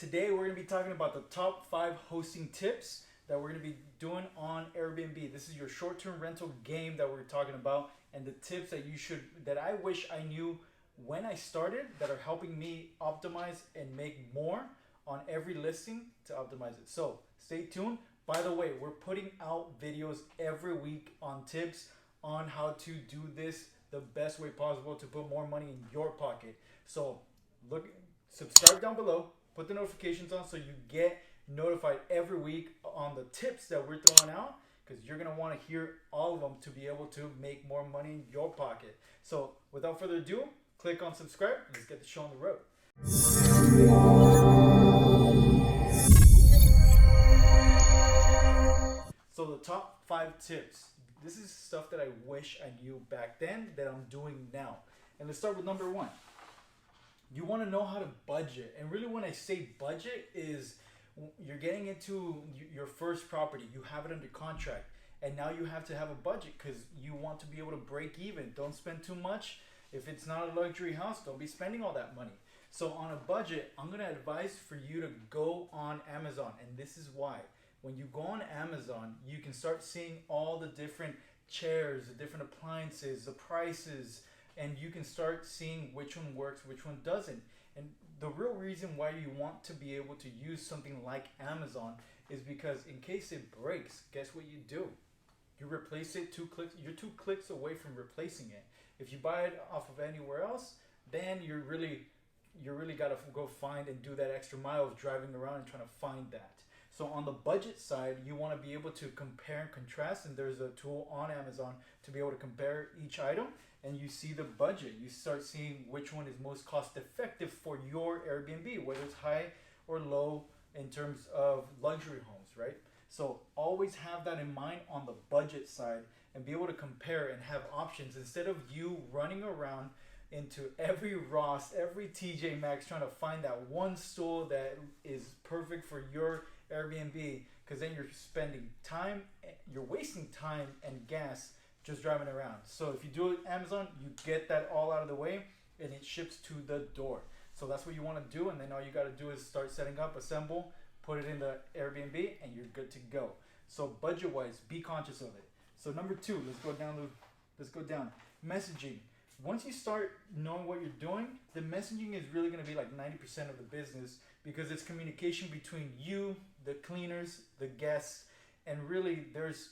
Today we're going to be talking about the top 5 hosting tips that we're going to be doing on Airbnb. This is your short-term rental game that we're talking about, and the tips that I wish I knew when I started that are helping me optimize and make more on every listing to optimize it. So stay tuned. By the way, we're putting out videos every week on tips on how to do this the best way possible to put more money in your pocket. So subscribe down below, put the notifications on so you get notified every week on the tips that we're throwing out, because you're going to want to hear all of them to be able to make more money in your pocket. So without further ado, click on subscribe. Let's get the show on the road. So the top 5 tips. This is stuff that I wish I knew back then that I'm doing now. And let's start with number 1. You want to know how to budget. And really when I say budget is you're getting into your first property. You have it under contract. And now you have to have a budget because you want to be able to break even. Don't spend too much. If it's not a luxury house, don't be spending all that money. So on a budget, I'm going to advise for you to go on Amazon. And this is why. When you go on Amazon, you can start seeing all the different chairs, the different appliances, the prices, and you can start seeing which one works, which one doesn't. And the real reason why you want to be able to use something like Amazon is because in case it breaks, guess what you do? You replace it 2 clicks. You're 2 clicks away from replacing it. If you buy it off of anywhere else, then you really got to go find and do that extra mile of driving around and trying to find that. So on the budget side, you want to be able to compare and contrast, and there's a tool on Amazon to be able to compare each item, and you see the budget. You start seeing which one is most cost effective for your Airbnb, whether it's high or low in terms of luxury homes, right? So always have that in mind on the budget side and be able to compare and have options instead of you running around into every Ross, every TJ Maxx trying to find that one stool that is perfect for your Airbnb, because then you're spending time, you're wasting time and gas just driving around. So if you do it Amazon, you get that all out of the way and it ships to the door. So that's what you want to do, and then all you got to do is start setting up, assemble, put it in the Airbnb, and you're good to go. So budget wise, be conscious of it. So number 2, let's go down. Messaging. Once you start knowing what you're doing, the messaging is really going to be like 90% of the business, because it's communication between you, the cleaners, the guests, and really there's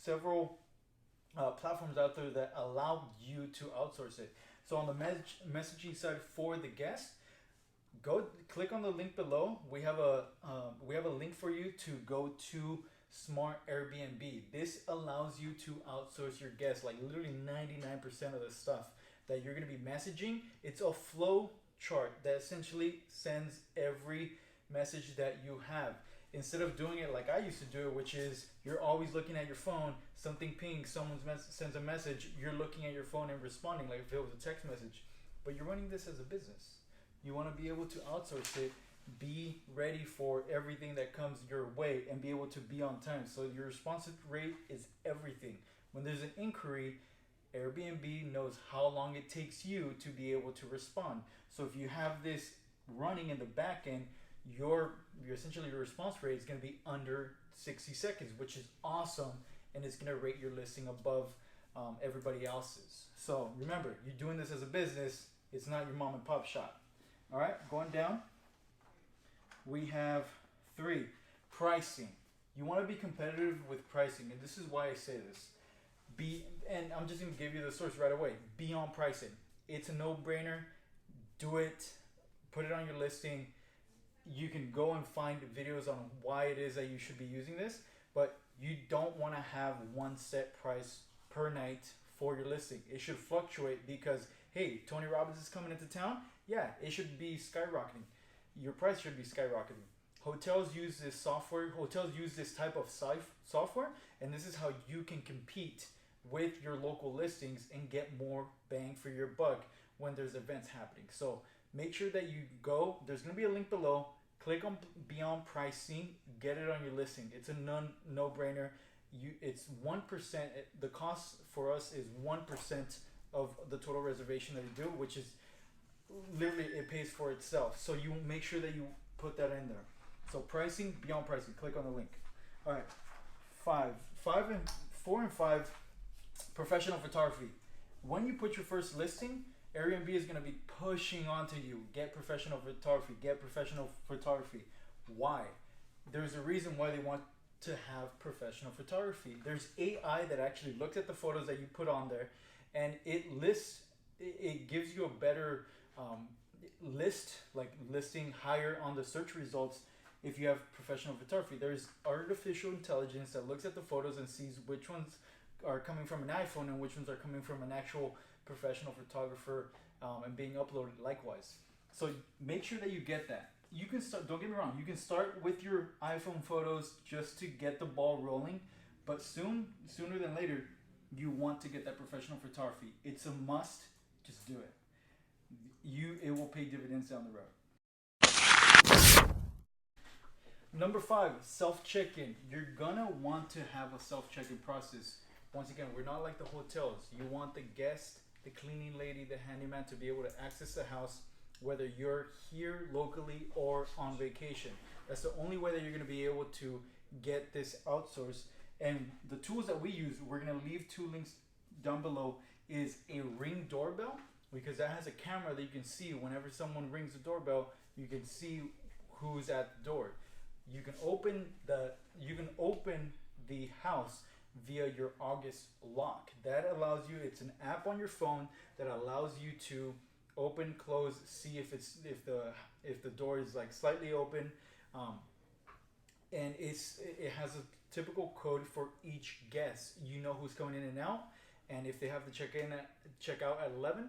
several platforms out there that allow you to outsource it. So on the messaging side for the guest, go click on the link below. We have a link for you to go to Smart Airbnb. This allows you to outsource your guests, like literally 99% of the stuff that you're going to be messaging. It's a flow chart that essentially sends every message that you have. Instead of doing it like I used to do it, which is you're always looking at your phone, something pings, someone sends a message, you're looking at your phone and responding like if it was a text message. But you're running this as a business. You want to be able to outsource it, be ready for everything that comes your way, and be able to be on time. So your response rate is everything. When there's an inquiry, Airbnb knows how long it takes you to be able to respond. So if you have this running in the back end, your response rate is going to be under 60 seconds, which is awesome, and it's going to rate your listing above everybody else's. So remember, you're doing this as a business. It's not your mom and pop shop. All right, going down, we have 3, pricing. You want to be competitive with pricing, and this is why I say this. And I'm just going to give you the source right away. Be on pricing. It's a no-brainer. Do it. Put it on your listing. You can go and find videos on why it is that you should be using this, but you don't want to have one set price per night for your listing. It should fluctuate because, hey, Tony Robbins is coming into town. Yeah, it should be skyrocketing. Your price should be skyrocketing. Hotels use this software. Hotels use this type of software, and this is how you can compete with your local listings and get more bang for your buck when there's events happening. So make sure that you go. There's going to be a link below. Click on Beyond Pricing. Get it on your listing. It's a no-brainer. It's 1%. The cost for us is 1% of the total reservation that you do, which is literally it pays for itself. So you make sure that you put that in there. So pricing, beyond pricing, click on the link. All right, four and five, professional photography. When you put your first listing, Airbnb is going to be pushing onto you. Get professional photography. Get professional photography. Why? There's a reason why they want to have professional photography. There's AI that actually looks at the photos that you put on there, and it lists. It gives you a better listing higher on the search results if you have professional photography. There's artificial intelligence that looks at the photos and sees which ones are coming from an iPhone and which ones are coming from an actual professional photographer and being uploaded likewise. So make sure that you get that. You can start, don't get me wrong, you can start with your iPhone photos just to get the ball rolling, but sooner than later, you want to get that professional photography. It's a must, just do it. It will pay dividends down the road. Number 5, self-check-in. You're gonna want to have a self-check-in process. Once again, we're not like the hotels. You want the guest, the cleaning lady, the handyman to be able to access the house whether you're here locally or on vacation. That's the only way that you're going to be able to get this outsourced. And the tools that we use, we're going to leave 2 links down below, is a Ring doorbell, because that has a camera that you can see whenever someone rings the doorbell. You can see who's at the door. You can open the house via your August lock. That allows you, it's an app on your phone that allows you to open, close, see if the door is like slightly open, and it has a typical code for each guest. You know who's coming in and out, and if they have to check out at 11,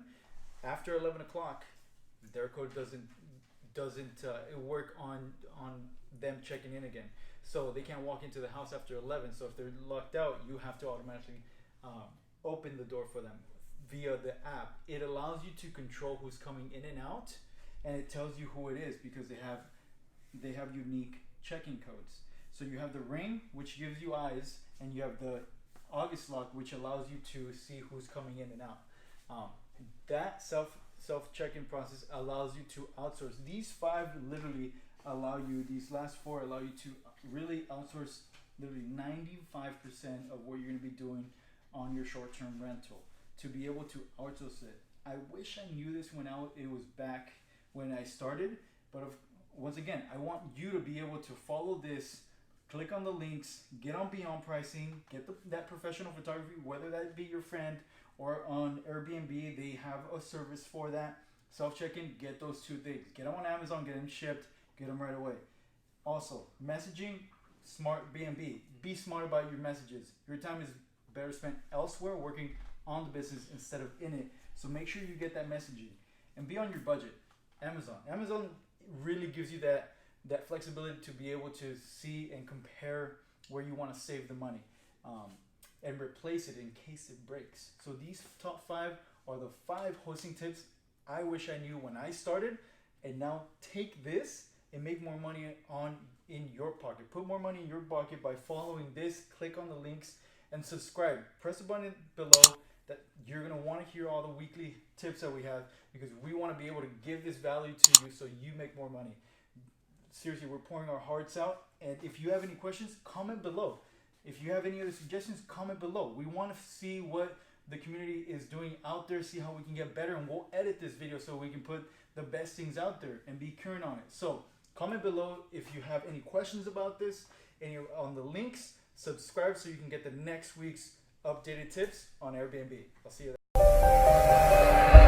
after 11 o'clock, their code doesn't work on them checking in again. So they can't walk into the house after 11. So if they're locked out, you have to automatically open the door for them via the app. It allows you to control who's coming in and out, and it tells you who it is because they have unique check-in codes. So you have the Ring, which gives you eyes, and you have the August lock, which allows you to see who's coming in and out. That self check-in process allows you to outsource. These 5 literally allow you, these last 4 allow you to really outsource literally 95% of what you're going to be doing on your short-term rental, to be able to outsource it. I wish I knew this when it was back when I started, but once again, I want you to be able to follow this, click on the links, get on Beyond Pricing, get that professional photography, whether that be your friend or on Airbnb, they have a service for that. Self-check-in, get those 2 things. Get them on Amazon, get them shipped, get them right away. Also, messaging, smart B&B. Be smart about your messages. Your time is better spent elsewhere working on the business instead of in it. So make sure you get that messaging. And be on your budget. Amazon really gives you that flexibility to be able to see and compare where you want to save the money. And replace it in case it breaks. So these top 5 are the 5 hosting tips I wish I knew when I started, and now take this and make more money in your pocket. Put more money in your pocket by following this. Click on the links and subscribe. Press the button below that you're going to want to hear all the weekly tips that we have, because we want to be able to give this value to you so you make more money. Seriously, we're pouring our hearts out, and if you have any questions, comment below. If you have any other suggestions, comment below. We want to see what the community is doing out there, see how we can get better, and we'll edit this video so we can put the best things out there and be current on it. So comment below if you have any questions about this, and you're on the links. Subscribe so you can get the next week's updated tips on Airbnb. I'll see you there.